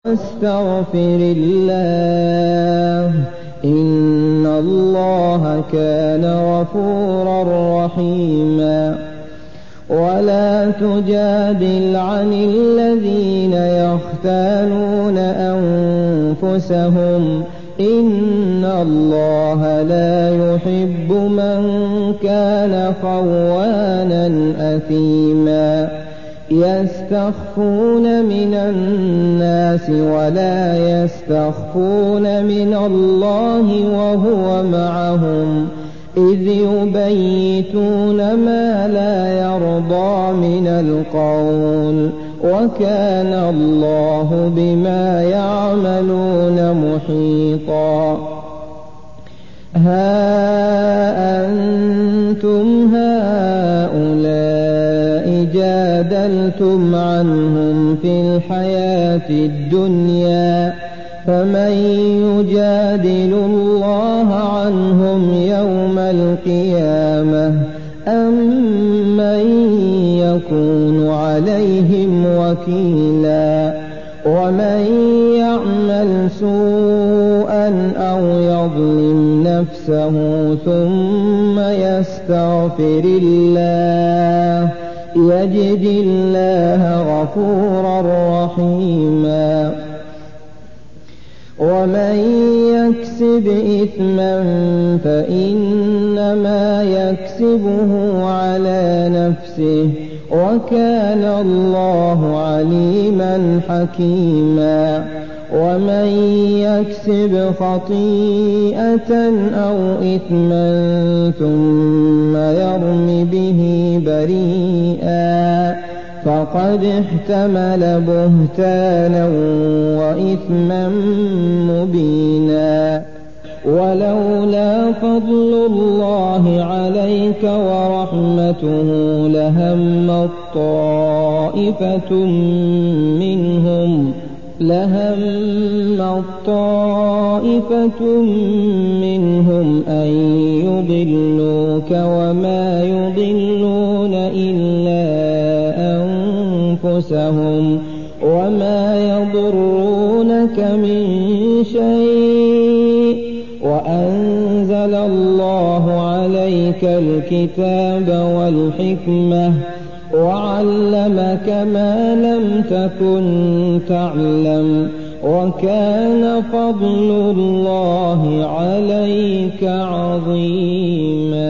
واستغفر الله إن الله كان غفورا رحيما. ولا تجادل عن الذين يختانون أنفسهم إن الله لا يحب من كان خوانا أثيما. يستخفون من الناس ولا يستخفون من الله وهو معهم إذ يبيتون ما لا يرضى من القول وكان الله بما يعملون محيطا. ها أنتم هؤلاء جادلتم عنهم في الحياة الدنيا فمن يجادل الله عنهم يوم القيامة أم من يكون عليهم وكيلا. ومن يعمل سوءا أو يظلم نفسه ثم يستغفر الله يجد الله غفورا رحيما. ومن يكسب إثما فإنما يكسبه على نفسه وكان الله عليما حكيما. ومن يكسب خطيئة أو إثما ثم يرم به بريئا فقد احتمل بهتانا وإثما مبينا. ولولا فضل الله عليك ورحمته لهم طائفة منهم أن يضلوك وما يضلون إلا أنفسهم وما يضرونك من شيء وأنزل الله عليك الكتاب والحكمة وعلمك ما لم تكن تعلم وكان فضل الله عليك عظيما.